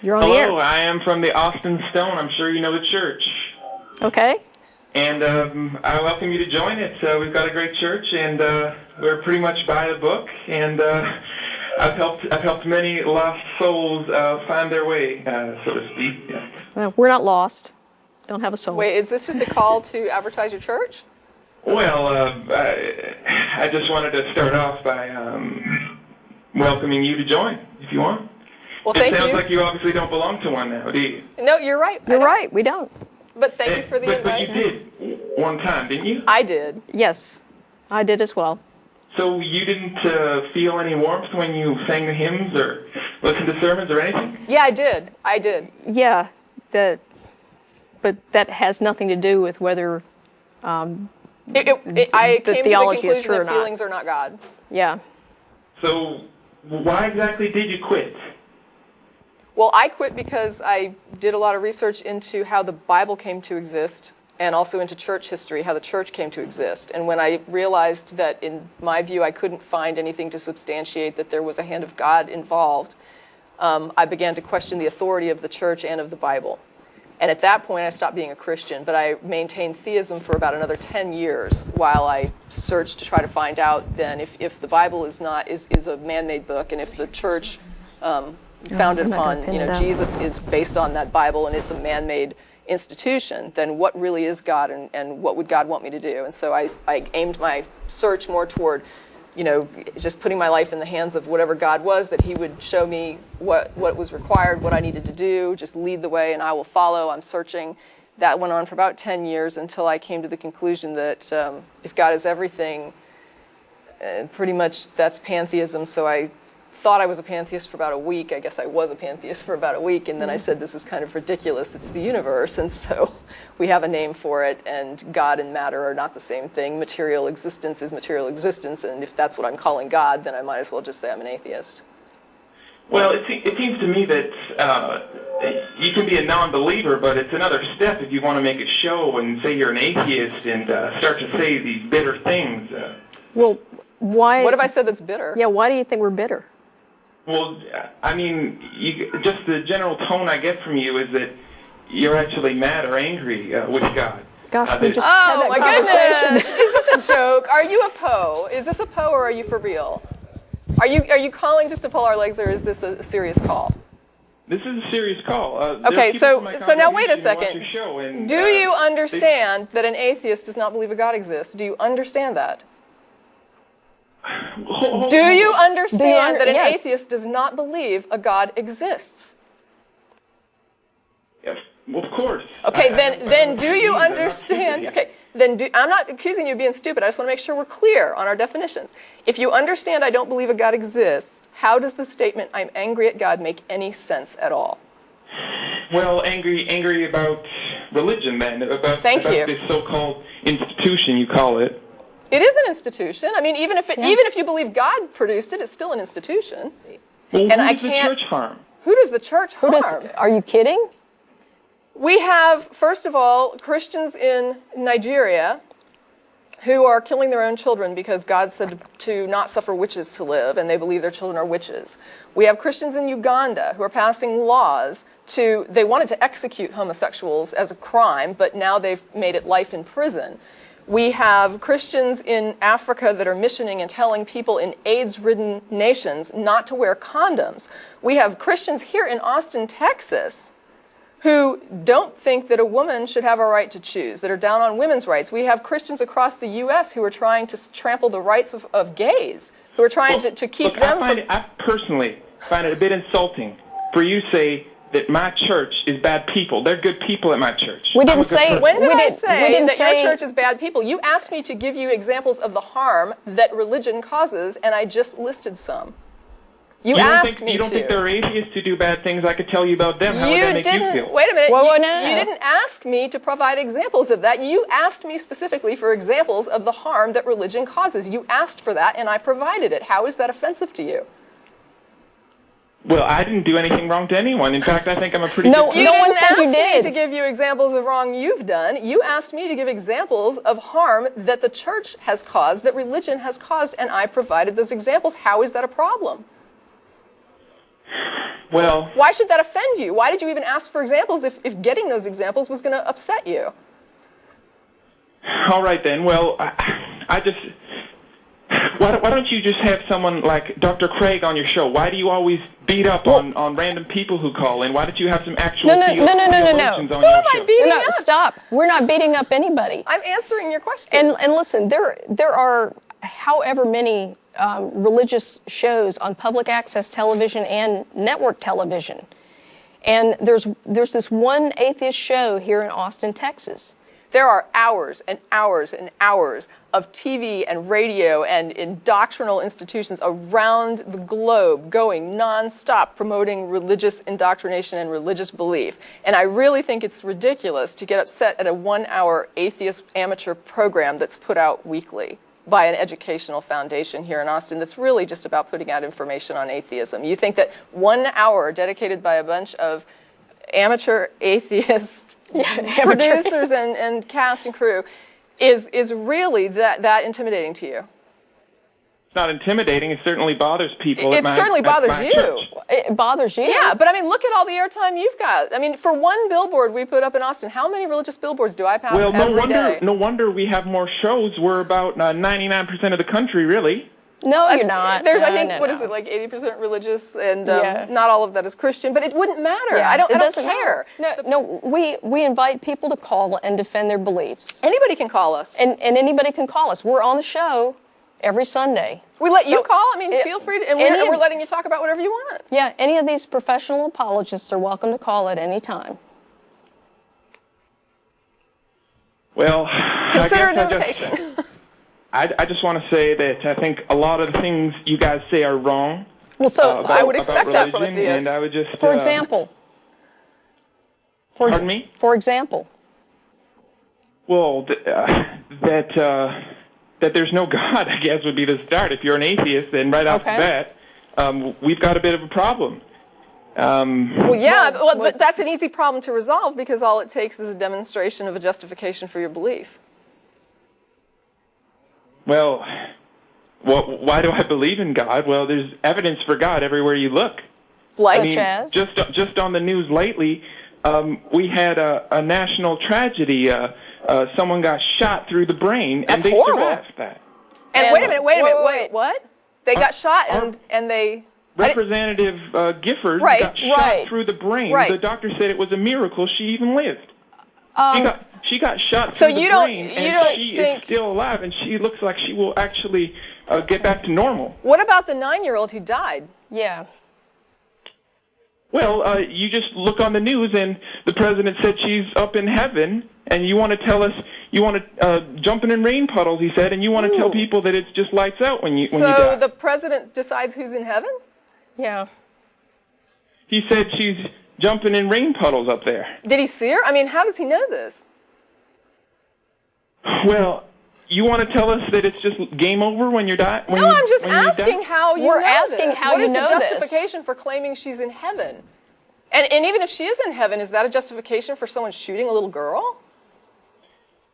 You're on the air. Hello, I am from the Austin Stone. I'm sure you know the church. Okay. And I welcome you to join it. We've got a great church, and we're pretty much by the book. And I've helped many lost souls find their way, so to speak. Yeah. Well, we're not lost. Don't have a soul. Wait, is this just a call to advertise your church? Well, I just wanted to start off by welcoming you to join, if you want. Well, thank you. It sounds like you obviously don't belong to one now, do you? No, you're right. You're right. We don't. But thank you for the invite. But you did one time, didn't you? I did. Yes, I did as well. So you didn't feel any warmth when you sang the hymns or listened to sermons or anything? Yeah, I did. I did. Yeah, but that has nothing to do with whether I the came to the theology is conclusion true or that not. feelings are not God. Yeah. So why exactly did you quit? Well, I quit because I did a lot of research into how the Bible came to exist and also into church history, how the church came to exist. And when I realized that, in my view, I couldn't find anything to substantiate that there was a hand of God involved, I began to question the authority of the church and of the Bible. And at that point, I stopped being a Christian, but I maintained theism for about another 10 years while I searched to try to find out then if the Bible is a man-made book, and if the church founded upon Jesus is based on that Bible and it's a man-made institution, then what really is God, and what would God want me to do? And so I aimed my search more toward, just putting my life in the hands of whatever God was, that he would show me what was required, what I needed to do, just lead the way and I will follow. I'm searching. That went on for about 10 years until I came to the conclusion that if God is everything, pretty much that's pantheism. So I thought I was a pantheist for about a week. I guess I was a pantheist for about a week, and then I said, this is kind of ridiculous. It's the universe, and so we have a name for it, and God and matter are not the same thing. Material existence is material existence, and if that's what I'm calling God, then I might as well just say I'm an atheist. Well, it seems to me that you can be a non-believer, but it's another step if you want to make a show and say you're an atheist and start to say these bitter things. Well, why? What have I said that's bitter? Yeah, why do you think we're bitter? Well, I mean, just the general tone I get from you is that you're actually mad or angry with God. Gosh, we just oh had my that goodness! Is this a joke? Are you a Poe? Is this a Poe, or are you for real? Are you calling just to pull our legs, or is this a serious call? This is a serious call. Okay, so now wait a second. And, do you understand that an atheist does not believe a God exists? Do you understand that? Do you understand that an atheist does not believe a God exists? Yes, well, of course. Okay, then do you understand? Okay, I'm not accusing you of being stupid. I just want to make sure we're clear on our definitions. If you understand I don't believe a God exists, how does the statement "I'm angry at God" make any sense at all? Well, angry about religion, then, about this so-called institution you call it. It is an institution. I mean, even if you believe God produced it, it's still an institution. Well, who does the church harm? Who does the church harm? Are you kidding? We have, first of all, Christians in Nigeria who are killing their own children because God said to not suffer witches to live, and they believe their children are witches. We have Christians in Uganda who are passing laws they wanted to execute homosexuals as a crime, but now they've made it life in prison. We have Christians in Africa that are missioning and telling people in AIDS-ridden nations not to wear condoms. We have Christians here in Austin, Texas, who don't think that a woman should have a right to choose, that are down on women's rights. We have Christians across the U.S. who are trying to trample the rights of gays, who are trying to keep them from... I personally find it a bit insulting for you to say that my church is bad people. They're good people at my church. We didn't say... When did I say that your church is bad people? You asked me to give you examples of the harm that religion causes, and I just listed some. You asked me to. You don't think there are atheists who do bad things? I could tell you about them. How would that make you feel? Wait a minute. Well, you didn't ask me to provide examples of that. You asked me specifically for examples of the harm that religion causes. You asked for that, and I provided it. How is that offensive to you? Well, I didn't do anything wrong to anyone. In fact, I think I'm a pretty good person. No one said you did. You didn't ask me to give you examples of wrong you've done. You asked me to give examples of harm that the church has caused, that religion has caused, and I provided those examples. How is that a problem? Well, Why should that offend you? Why did you even ask for examples if getting those examples was going to upset you? all right then. Well, I just... Why don't you just have someone like Dr. Craig on your show? Why do you always beat up on random people who call in? Why don't you have some actual theologians on your show? Beating up? Stop. We're not beating up anybody. I'm answering your question. And listen, there are however many religious shows on public access television and network television. And there's this one atheist show here in Austin, Texas. There are hours and hours and hours of TV and radio and indoctrinal institutions around the globe going nonstop promoting religious indoctrination and religious belief. And I really think it's ridiculous to get upset at a 1-hour atheist amateur program that's put out weekly by an educational foundation here in Austin that's really just about putting out information on atheism. You think that 1 hour dedicated by a bunch of amateur atheists, producers and cast and crew is really that intimidating to you? It's not intimidating. It certainly bothers people. It certainly bothers you. Church. It bothers you? Yeah, but I mean, look at all the airtime you've got. I mean, for one billboard we put up in Austin, how many religious billboards do I pass every day? No wonder we have more shows. We're about 99% of the country, really. No, you're not. There's, no, I think, no, what no. is it, like 80% religious, and not all of that is Christian, but it wouldn't matter. Yeah, I don't doesn't care. Matter. No, we invite people to call and defend their beliefs. Anybody can call us. And anybody can call us. We're on the show every Sunday. We let you call. I mean, feel free to, and we're letting you talk about whatever you want. Yeah, any of these professional apologists are welcome to call at any time. Well, consider an invitation. I just want to say that I think a lot of the things you guys say are wrong. Well, so I would expect that from a theist. And I would just, for example. Pardon me? For example. Well, that there's no God, I guess, would be the start. If you're an atheist, then right off the bat, we've got a bit of a problem. But that's an easy problem to resolve because all it takes is a demonstration of a justification for your belief. Well, why do I believe in God? Well, there's evidence for God everywhere you look. Like just on the news lately, we had a national tragedy. Someone got shot through the brain, That's and they horrible. survived that. And wait a minute, what? They got shot and they... Representative Gifford got shot through the brain. Right. The doctor said it was a miracle she even lived. She got shot so through the brain, and she is still alive, and she looks like she will actually get back to normal. What about the 9-year-old who died? Yeah. Well, you just look on the news, and the president said she's up in heaven, and you want to tell us, you want to jumping in rain puddles, he said, and you want to tell people that it's just lights out when you die. So the president decides who's in heaven? Yeah. He said she's jumping in rain puddles up there. Did he see her? I mean, how does he know this? Well, you want to tell us that it's just game over when you're dying? No, I'm just asking how you know this. We're asking how you know this. What is the justification for claiming she's in heaven? And even if she is in heaven, is that a justification for someone shooting a little girl?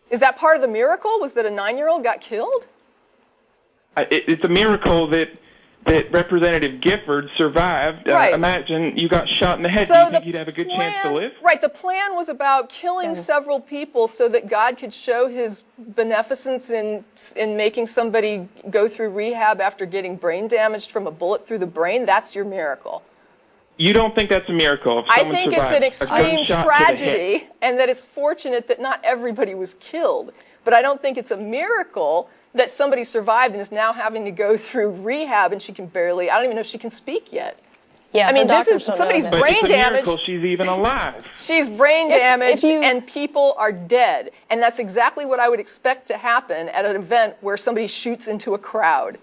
Is that part of the miracle? Was that a 9-year-old got killed? It's a miracle that Representative Gifford survived. Right. Imagine you got shot in the head. So Do you think you'd have a good chance to live? Right. The plan was about killing several people so that God could show his beneficence in making somebody go through rehab after getting brain damage from a bullet through the brain. That's your miracle. You don't think that's a miracle? If I someone think it's an extreme survived a gunshot to the tragedy, head? and that it's fortunate that not everybody was killed. But I don't think it's a miracle that somebody survived and is now having to go through rehab, and she can barely, I don't even know if she can speak yet. Yeah, I mean, this is somebody's But brain it's a damage. miracle she's even alive. She's brain damaged, and people are dead. And that's exactly what I would expect to happen at an event where somebody shoots into a crowd.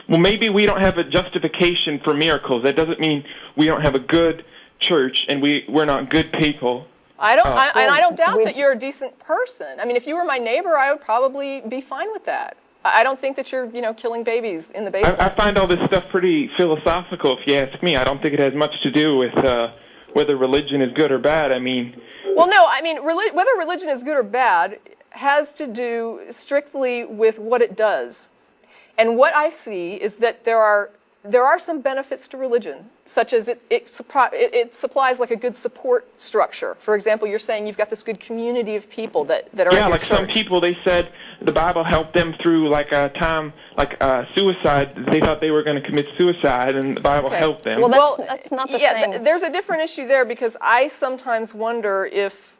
Well, maybe we don't have a justification for miracles. That doesn't mean we don't have a good church and we're not good people. I don't doubt that you're a decent person. I mean, if you were my neighbor, I would probably be fine with that. I don't think that you're, killing babies in the basement. I find all this stuff pretty philosophical, if you ask me. I don't think it has much to do with whether religion is good or bad. I mean... Well, no, I mean, whether religion is good or bad has to do strictly with what it does. And what I see is that there are some benefits to religion. such as it supplies like a good support structure. For example, you're saying you've got this good community of people that are in your like church. Some people, they said the Bible helped them through like a time, like suicide. They thought they were going to commit suicide, and the Bible helped them. Well, that's not the same. There's a different issue there, because I sometimes wonder if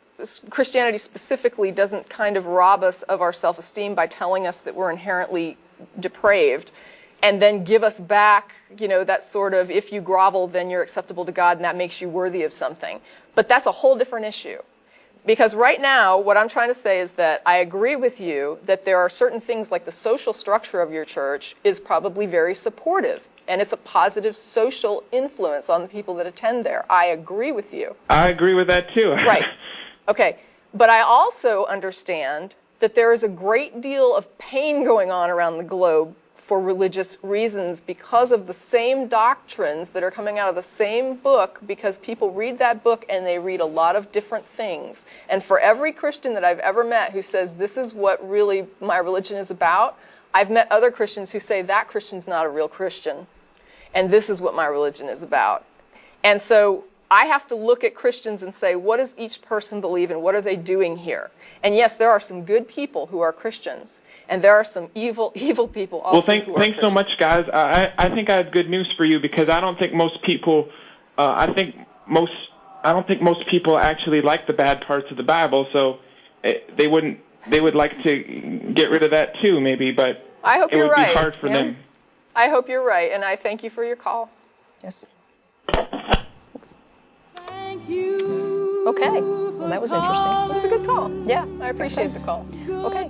Christianity specifically doesn't kind of rob us of our self-esteem by telling us that we're inherently depraved, and then give us back, that sort of, if you grovel, then you're acceptable to God, and that makes you worthy of something. But that's a whole different issue. Because right now, what I'm trying to say is that I agree with you that there are certain things, like the social structure of your church is probably very supportive, and it's a positive social influence on the people that attend there. I agree with you. I agree with that too. Right. Okay. But I also understand that there is a great deal of pain going on around the globe for religious reasons because of the same doctrines that are coming out of the same book, because people read that book and they read a lot of different things. And for every Christian that I've ever met who says, this is what really my religion is about, I've met other Christians who say, that Christian's not a real Christian, and this is what my religion is about. And so I have to look at Christians and say, what does each person believe and what are they doing here? And yes, there are some good people who are Christians, and there are some evil people also. Well, thanks so much, guys. I think I have good news for you, because I don't think most people, I don't think most people actually like the bad parts of the Bible. So they would like to get rid of that too, maybe. But I hope it you're would right. be hard for them. I hope you're right, and I thank you for your call. Yes. Okay. Well, that was interesting. That's a good call. Yeah. I appreciate the call. Okay.